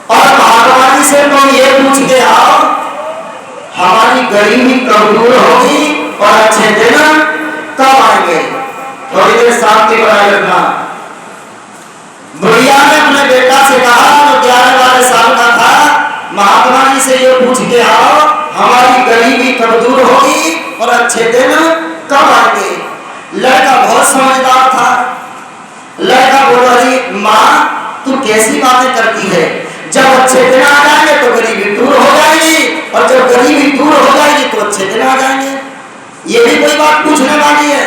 और महात्मा जी से तुम ये पूछ के आओ हमारी गरीबी कब दूर होगी और अच्छे दिन कब आएंगे। थोड़ी देर शांति बनाए रखना। बुढ़िया ने अपने बेटा से कहा जो 11-12 साल का था, महात्मा जी से ये पूछ के आओ हमारी गरीबी कब दूर होगी और अच्छे दिन कब आएंगे। लड़का बहुत समझदार था। लड़का बोला जी माँ तू कैसी बातें करती है, जब अच्छे दिन आ जाएंगे तो गरीबी दूर हो जाएगी और जब गरीबी दूर हो जाएगी तो अच्छे दिन आ जाएंगे। ये भी कोई बात पूछने वाली है।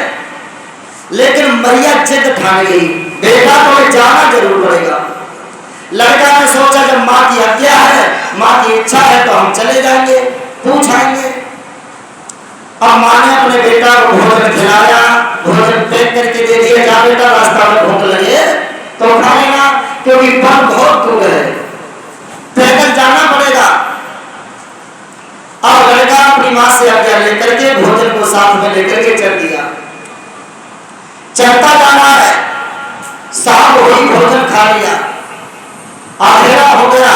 लेकिन मैया जिद ठान गई, बेटा तुम्हें जाना जरूर पड़ेगा। लड़का ने सोचा जब माँ की आज्ञा है, माँ की इच्छा है तो हम चले जाएंगे, पूछ आएंगे। अब माँ ने अपने बेटा को भोजन खिलाया, भोजन पैक करके दे दिया, जा बेटा रास्ता में भूख लगे तो खाएगा क्योंकि वन बहुत दूर है, पैदल जाना पड़ेगा। अब लड़का अपनी माँ से आज्ञा लेकर के भोजन को साथ में लेकर के चल दिया। चलता जाना है, शाम हुई, भोजन खा लिया, अंधेरा हो गया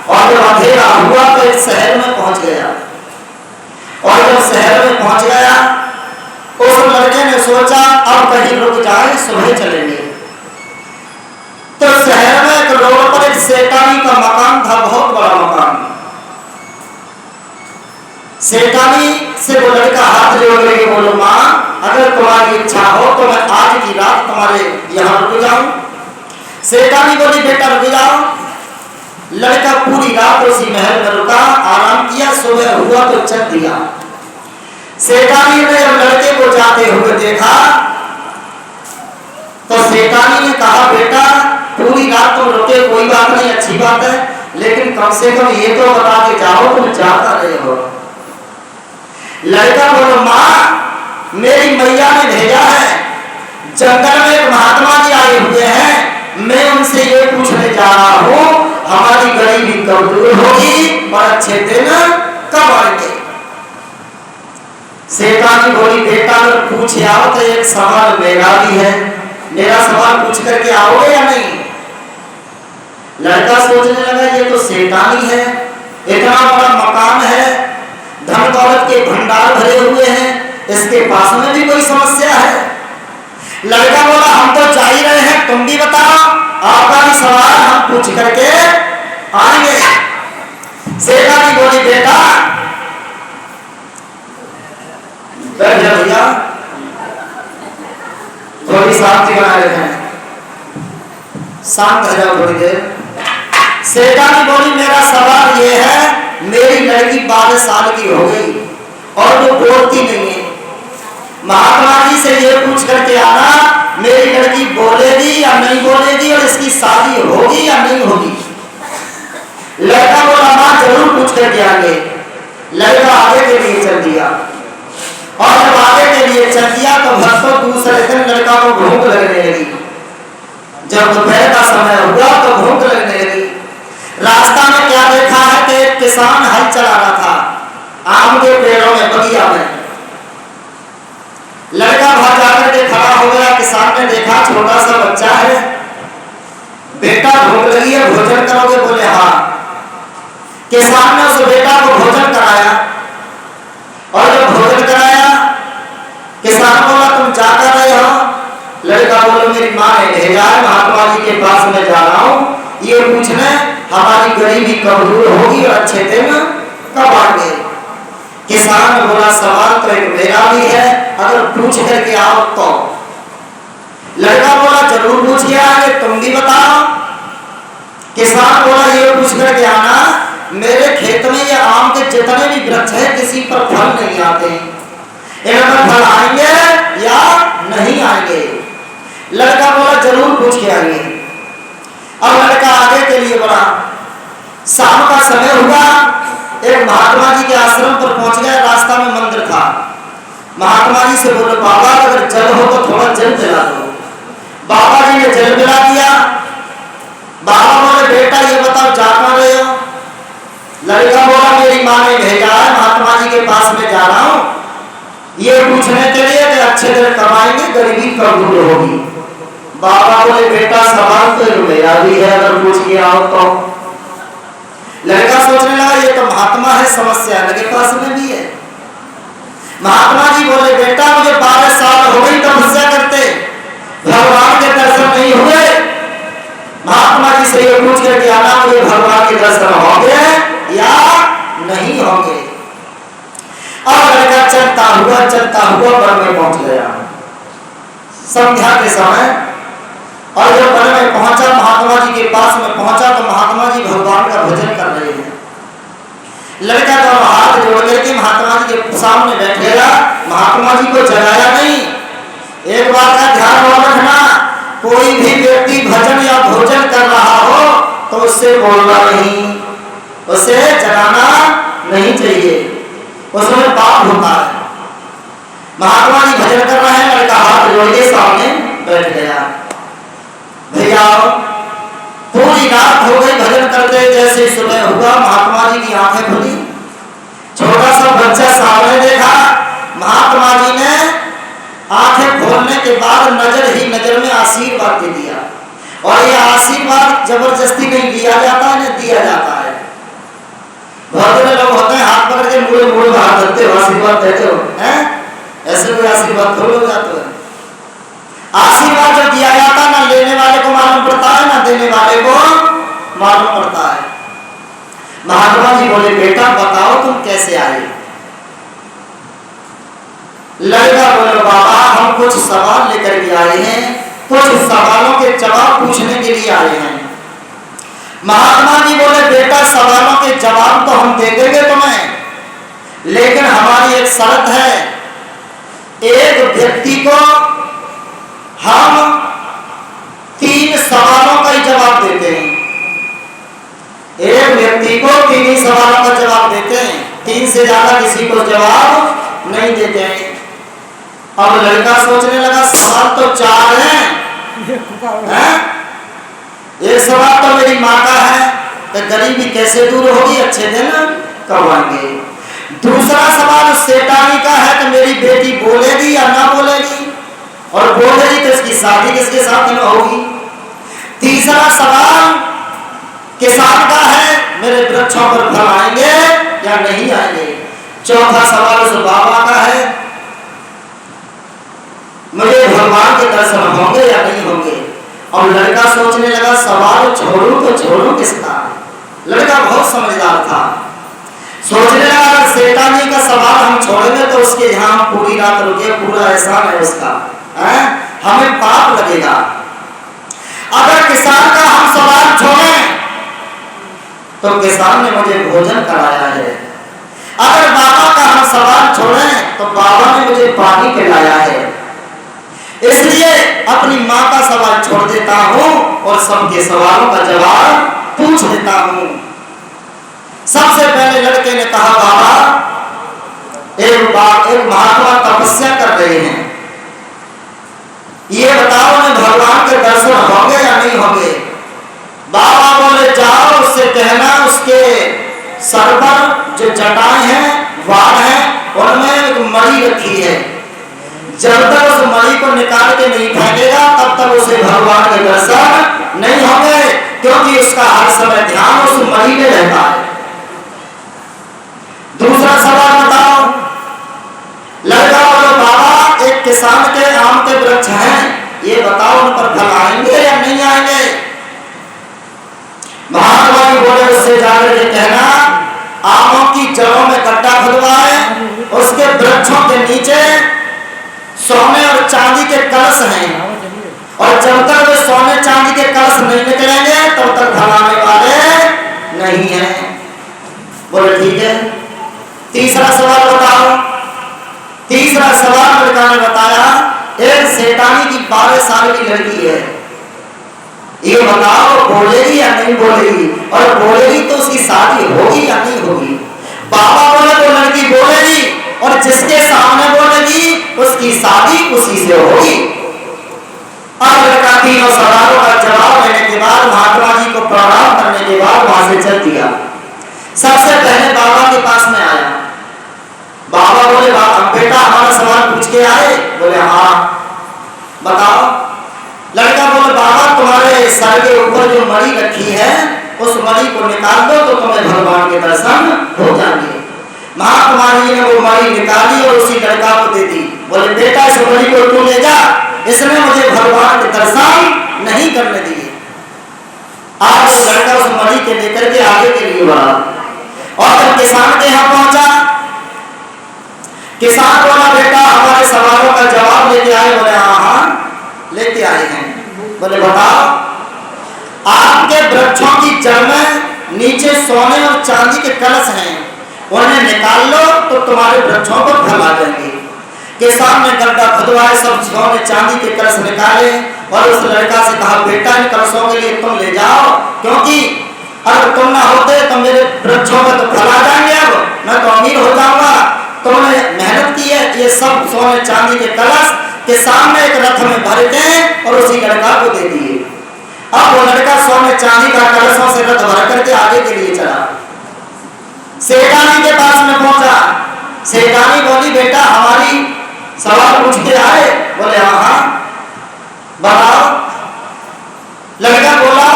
और जब अंधेरा हुआ तो एक शहर में पहुंच गया। और जब शहर में पहुंच गया उस लड़के ने सोचा अब कहीं रुक जाए, सुबह चलेंगे। तो शहर में एक रोड पर एक सेठानी का मकान था, बहुत बड़ा मकान। सेठानी से वो लड़का हाथ जोड़ लेके बोलो माँ अगर तुम्हारी इच्छा हो तो मैं आज की रात तुम्हारे यहाँ रुक जाऊं। सेठानी बोली बेटा रुक जाओ। लड़का पूरी रात उसी महल में रुका, आराम किया, सुबह हुआ तो चल दिया। सेठानी ने जब लड़के को जाते हुए देखा तो सेठानी ने कहा बेटा पूरी रात तुम रुके, कोई बात नहीं, अच्छी बात है, लेकिन कम से कम ये तो बता के जाओ तुम जाता रहे हो। लड़का बोलो माँ मेरी मैया ने भेजा है, जंगल में एक महात्मा जी आए हुए हैं, मैं उनसे ये पूछने जा रहा हूँ हमारी गरीबी कब दूर होगी और अच्छे दिन कब आएंगे। सेठानी बोली बेटा अगर पूछ आओ तो एक सवाल मेरा भी है, मेरा सवाल पूछ करके आओगे या नहीं। लड़का सोचने लगा ये तो सेठानी है, इतना बड़ा मकान है, धन दौलत के भंडार भरे हुए हैं, इसके पास में भी कोई समस्या है। लड़का बोला हम तो जा ही रहे हैं, तुम भी बताओ, आपका भी सवाल हम पूछ करके आएंगे। सेठानी बोली बेटा बैठ जा भैया, थोड़ी शांति बनाए रखें, शांत हो जाओ थोड़ी देर। सेठानी बोली मेरा सवाल ये है मेरी लड़की 12 साल की हो गई और वो बोलती नहीं है, महात्मा जी से ये पूछ करके आना मेरी लड़की बोलेगी या नहीं बोलेगी और इसकी शादी होगी या नहीं होगी। लड़का बोला माँ जरूर पूछ करके आएंगे। लड़का आगे के लिए चल दिया और जब आगे के लिए चल दिया तो भक्तों दूसरे दिन लड़का को भूख लगने लगी। जब दोपहर का समय हुआ तो भूख लगने लगी। रास्ता में क्या देखा है कि एक किसान हल चला रहा था आम के पेड़ों में, बगिया में। लड़का वहां जाकर के खड़ा हो गया। किसान ने देखा छोटा सा बच्चा है, बेटा भूख लगी है भोजन करोगे, बोले हाँ। किसान ने उस बेटा को भोजन कराया और जब भोजन कराया किसान बोला तुम जा कर रहे हो। लड़का बोला मेरी माँ ने भेजा है, महात्मा जी के पास में जा रहा हूँ ये पूछने हमारी गरीबी कब दूर होगी और अच्छे दिन कब आएंगे। किसान बोला सवाल तो एक मेरा भी है, अगर पूछ करके आओ तो। लड़का बोला जरूर पूछ के आएंगे, तुम भी बताओ। किसान बोला ये पूछ करके आना मेरे खेत में ये आम के जितने भी वृक्ष है किसी पर फल नहीं आते, इन पर फल आएंगे या नहीं आएंगे। लड़का बोला जरूर पूछ के आएंगे। अब लड़का आगे के लिए बढ़ा। शाम का समय हुआ, एक महात्मा जी के आश्रम पर पहुंच गया। रास्ता में मंदिर था। महात्मा जी से बोले बाबा अगर जल हो तो थोड़ा जल पिला दो। बाबा जी ने जल पिला दिया। बाबा बोले बेटा ये बताओ जा कहाँ रहे हो। लड़का बोला मेरी माँ ने भेजा है, महात्मा जी के पास में जा रहा हूँ ये पूछने के लिए कि अच्छे दिन कमाएंगे, गरीबी कब दूर होगी। बाबा बोले बेटा सवाल तो मेरा भी है, अगर पूछ के आओ तो। लड़का सोचने लगा ये तो महात्मा है, समस्या लगे पास में भी है। महात्मा जी बोले बेटा मुझे 12 साल हो गई तपस्या करते, भगवान के दर्शन नहीं हुए। महात्मा जी से ये पूछ कर के आना मुझे भगवान के दर्शन होंगे या नहीं होंगे। और लड़का चलता हुआ वन में पहुंच गया संध्या के समय। और जब वन में पहुंचा, महात्मा जी के पास में पहुंचा तो महात्मा जी भगवान का भजन कर रहे हैं। लड़का तो हाथ जोड़ करके महात्मा जी के सामने बैठेगा, महात्मा जी को जगाया नहीं। एक बात का ध्यान और रखना, कोई भी व्यक्ति भजन या भोजन कर रहा हो तो उससे बोलना नहीं, उसे जगाना नहीं चाहिए, उसमें पाप होता है। महात्मा जी भजन कर रहे हैं, लड़का हाथ जोड़ के सामने बैठ गया। भैया पूरी रात हो गई भजन करते, जैसे सुबह हुआ महात्मा जी की आंखें खुली, छोटा सा बच्चा सामने देखा। महात्मा जी ने आंखें खोलने के बाद नजर ही नजर में आशीर्वाद दे दिया। और ये आशीर्वाद जबरदस्ती नहीं दिया जाता है, न दिया जाता है। बहुत से लोग होते हैं हाथ पकड़ के मुड़े बाहर करते हो, आशीर्वाद देते हो, हैं? ऐसे कोई आशीर्वाद थोड़ा हो जाता है। आशीर्वाद जब दिया जाता है ना लेने वाले को मालूम पड़ता है, ना देने वाले को मालूम पड़ता है। महात्मा जी बोले बेटा बताओ तुम कैसे आए? लड़का बोले बाबा हम कुछ सवाल लेकर के आए हैं, कुछ सवालों के जवाब पूछने के लिए आए हैं। महात्मा जी बोले बेटा सवालों के जवाब तो हम दे देंगे तुम्हें, लेकिन हमारी एक शर्त है, एक व्यक्ति को हम 3 सवालों का ही जवाब देते हैं। एक व्यक्ति को 3 ही सवालों का जवाब देते हैं, 3 से ज्यादा किसी को जवाब नहीं देते हैं। अब लड़का सोचने लगा सवाल तो 4 हैं? एक सवाल तो मेरी माँ का है, तो गरीबी कैसे दूर होगी, अच्छे दिन कब आएंगे। दूसरा सवाल सेठानी का है कि मेरी बेटी बोलेगी या ना बोलेगी, और बोलेगी तो इसकी शादी किसके साथ में होगी। तीसरा सवाल किसान का है, मेरे वृक्षों पर फल आएंगे या नहीं आएंगे। चौथा सवाल उस बाबा का है, मुझे भगवान के दर्शन होंगे या नहीं होंगे। और लड़का सोचने लगा सवाल छोड़ू तो छोड़ू किसका। लड़का बहुत समझदार था, सोचने लगा अगर सेठानी का सवाल हम छोड़ेंगे तो उसके यहाँ पूरी रात रुके, पूरा एहसान है उसका, हमें पाप लगेगा। अगर किसान का हम सवाल छोड़ें तो किसान ने मुझे भोजन कराया है। अगर बाबा का हम सवाल छोड़ें तो बाबा ने मुझे पानी पिलाया है। इसलिए अपनी माँ का सवाल छोड़ देता हूँ और सबके सवालों का जवाब पूछ लेता हूँ। सबसे पहले लड़के ने कहा बाबा एक महात्मा तपस्या कर रहे हैं, ये बताओ उन्हें भगवान के दर्शन होंगे या नहीं होंगे। बाबा बोले जाओ उससे कहना उसके सर पर जो जटाएं हैं वार हैं उनमें एक मणि रखी है, जब तक उस मणि को निकाल के नहीं फेंकेगा तब तक उसे भगवान के दर्शन नहीं होंगे, क्योंकि उसका हर समय ध्यान उस मणि में रहता है। दूसरा सवाल बताओ। लड़का बोले बाबा एक किसान के आम के वृक्ष हैं, ये बताओ उन पर फल आएंगे या नहीं आएंगे। महात्मा जी बोले उससे जाकर के कहना आमों की जड़ों में गड्ढा खुदवाए, उसके वृक्षों के नीचे सोने और चांदी के कलश हैं, और जब तक वे सोने चांदी के कलश नहीं निकलेंगे तब तक फल आने वाले नहीं हैं। बोले ठीक है। तीसरा सवाल बताओ। तीसरा सवाल लड़का ने बताया एक सेठानी की 12 साल की लड़की है, ये बताओ बोलेगी या नहीं बोलेगी, और बोलेगी तो उसकी शादी होगी या नहीं होगी। बाबा बोले तो लड़की बोलेगी, और जिसके सामने बोलेगी उसकी शादी उसी से होगी। अब लड़का तीनों सवालों का जवाब देने के बाद महात्मा जी को प्रणाम करने के बाद वहां से चल दिया। सबसे पहले बाबा के पास में आया। बाबा बोले बेटा हमारा सवाल पूछ के आए। बोले हाँ बताओ। लड़का बोले बाबा तुम्हारे सर के ऊपर जो मणि रखी है उस मणि को निकाल दो तो तुम्हें भगवान के दर्शन हो जाएंगे। महाकुमारी जी ने वो मणि निकाली और उसी लड़का को दे दी। बोले बेटा इस मणि को तू ले जा, इसने मुझे भगवान के दर्शन नहीं करने दिए। आज वो लड़का उस मणि के लेकर के आगे के लिए बढ़ा और जब किसान के यहाँ पहुंचा, किसान बोला बेटा हमारे सवालों का जवाब लेके आए। बोले हाँ लेके आए हैं। बोले बताओ, आपके वृक्षों की जड़ में नीचे सोने और चांदी के कलश हैं, उन्हें निकाल लो तो तुम्हारे वृक्षों को फल आ जाएंगे। किसान ने गड्ढा खुदवाए, सब सोने चांदी के कलश निकाले और उस लड़का से कहा बेटा इन कलशों के लिए तुम ले जाओ, क्योंकि अगर तुम ना होते तो मेरे वृक्षों में तो फल आ जाएंगे, अब मैं तो अमीर हो जाऊंगा। तुमने मेहनत की है। ये सब सोने चांदी के कलश के सामने एक रथ में भर के और उसी लड़का को दे दिए। अब वो लड़का सोने चांदी का कलशों से रथ भर करके आगे के लिए चला। सेठानी के पास में पहुंचा। सेठानी बोली बेटा हमारी सवाल पूछ के आए। बोले हाँ बताओ। लड़का बोला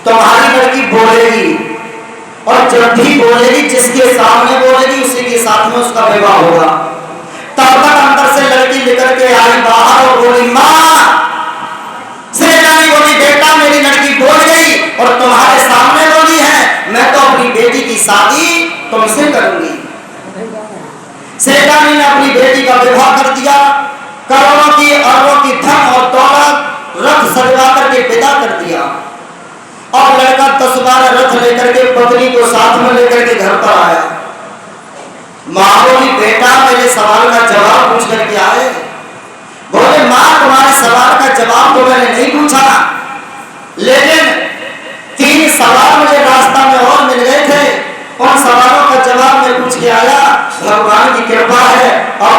तुम्हारी लड़की बोलेगी और जब भी बोलेगी जिसके सामने बोलेगी उसी के साथ में उसका विवाह होगा। तब तक अंदर से लड़की निकल के आई बाहर और बोली माँ। सेठानी बोली बेटा मेरी लड़की बोल गई और तुम्हारे सामने बोली है, मैं तो अपनी बेटी की शादी तुमसे करूंगी। सेठानी ने अपनी बेटी का विवाह कर दिया। करोड़ों की अरबों की धन और दौलत रथ सजवा करके विदा कर दिया और लड़का 10-12 रथ लेकर के पत्नी को साथ में लेकर के घर पर आया। माँ बोली बेटा मेरे सवाल का जवाब पूछ करके आए। बोले माँ तुम्हारे सवाल का जवाब तो मैंने नहीं पूछा, लेकिन 3 सवाल मुझे रास्ता में और मिल गए थे, उन सवालों का जवाब मैं पूछ के आया। भगवान की कृपा है और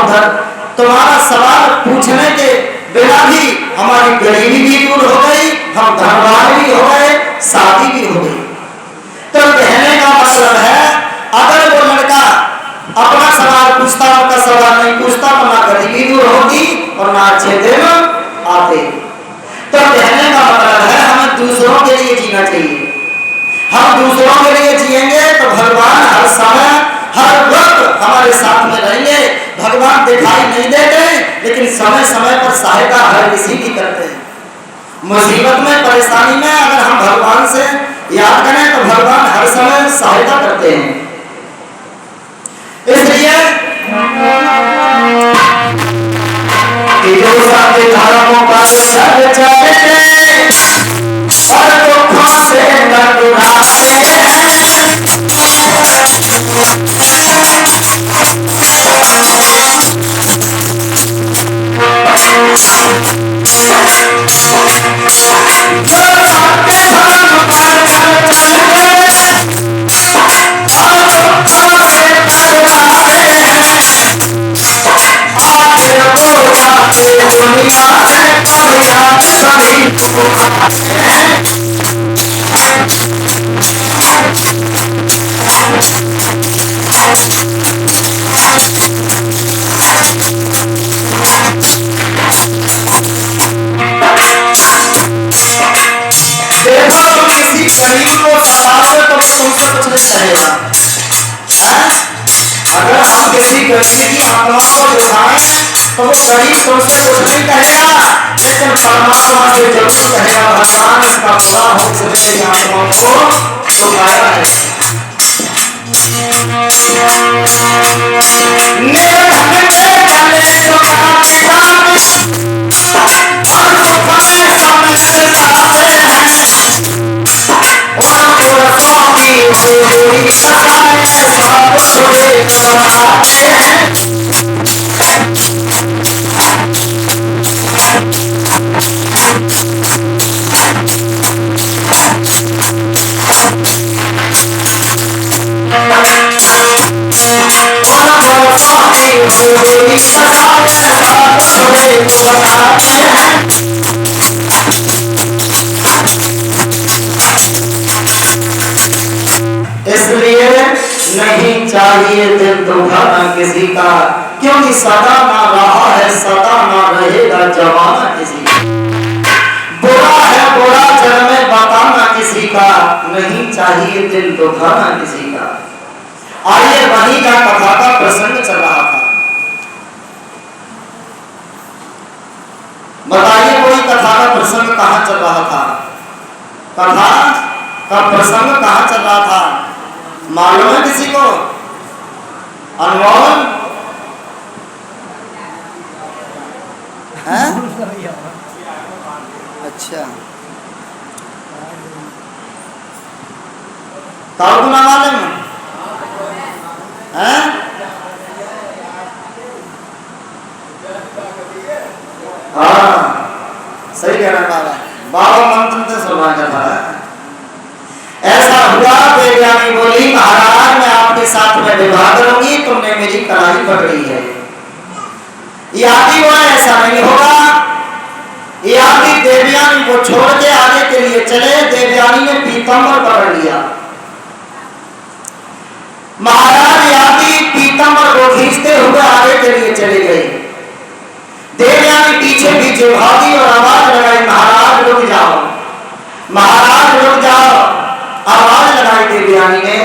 तुम्हारा सवाल पूछने के बिना भी हमारी गरीबी भी दूर हो गई, हम धनवान भी हो गए, शादी भी हो गई। तो कहने का मतलब है अगर वो लड़का अपना सवाल पूछता, उनका सवाल नहीं पूछता तो ना गरीबी दूर होती और ना अच्छे दिन आते। तो कहने का मतलब है हमें दूसरों के लिए जीना चाहिए। हम दूसरों के लिए जिएंगे तो भगवान हर समय हर वक्त हमारे साथ में रहेंगे। भगवान दिखाई नहीं देते लेकिन समय समय पर सहायता हर किसी की करते हैं। मुसीबत में परेशानी में अगर हम भगवान से याद करें तो भगवान हर समय सहायता करते हैं। इसलिए धर्मों पर सब चलते और दुखों से न डुराते अगर हम किसी गरीब की आत्मा को दिखाएं तो वो गरीब तुमसे कुछ नहीं कहेगा, लेकिन परमात्मा से जरूर कहेगा भगवान इसका बुरा हो मेरी आत्मा को दुखाया है। इसलिए नहीं चाहिए दिल दुखाना किसी का, क्योंकि सदा ना रहा है सदा ना रहेगा जमाना किसी का। बुरा है बुरा जग में बताना किसी का, चाहिए दिल दुखाना किसी का। आइए वहीं का कथा का प्रसंग चल रहा था। बताइए कोई कथा का प्रसंग कहां चल रहा था? कथा का प्रसंग कहां चल रहा था मालूम है किसी को? अनमोल है? अच्छा ताऊ को ना मालूम है? हाँ सही कह रहे बाबा। बाबा मंत्र से सुना था। ऐसा हुआ देवयानी बोली महाराज मैं आपके साथ में विवाह करूंगी, तुमने मेरी कलाई पकड़ी है। यादी बोला ऐसा नहीं होगा। यादी देवयानी को छोड़ के आगे के लिए चले। देवयानी ने पीतम्बर पकड़ लिया। महाराज यादी पीतम्बर को खींचते हुए आगे के लिए चली गई। देवयानी पीछे पीछे भागी और आवाज लगाई महाराज रुक जाओ, महाराज रुक जाओ। आवाज लगाई देवयानी ने।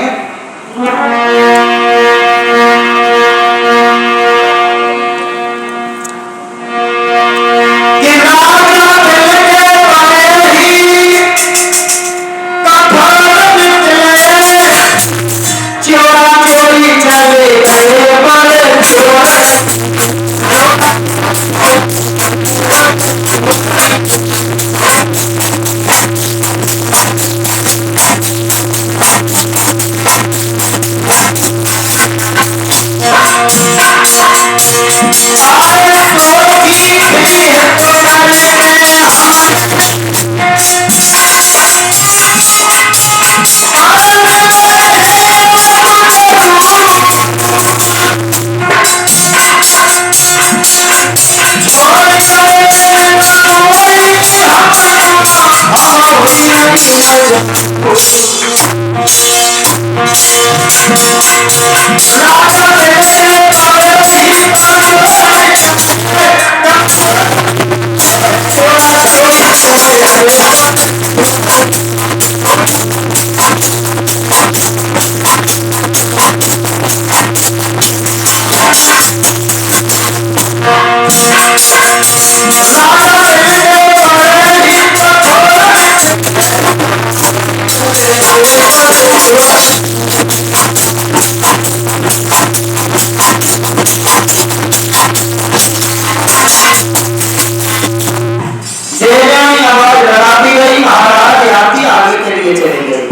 आवाज लगाती गई। महाराज याती आगे के लिए चली गई।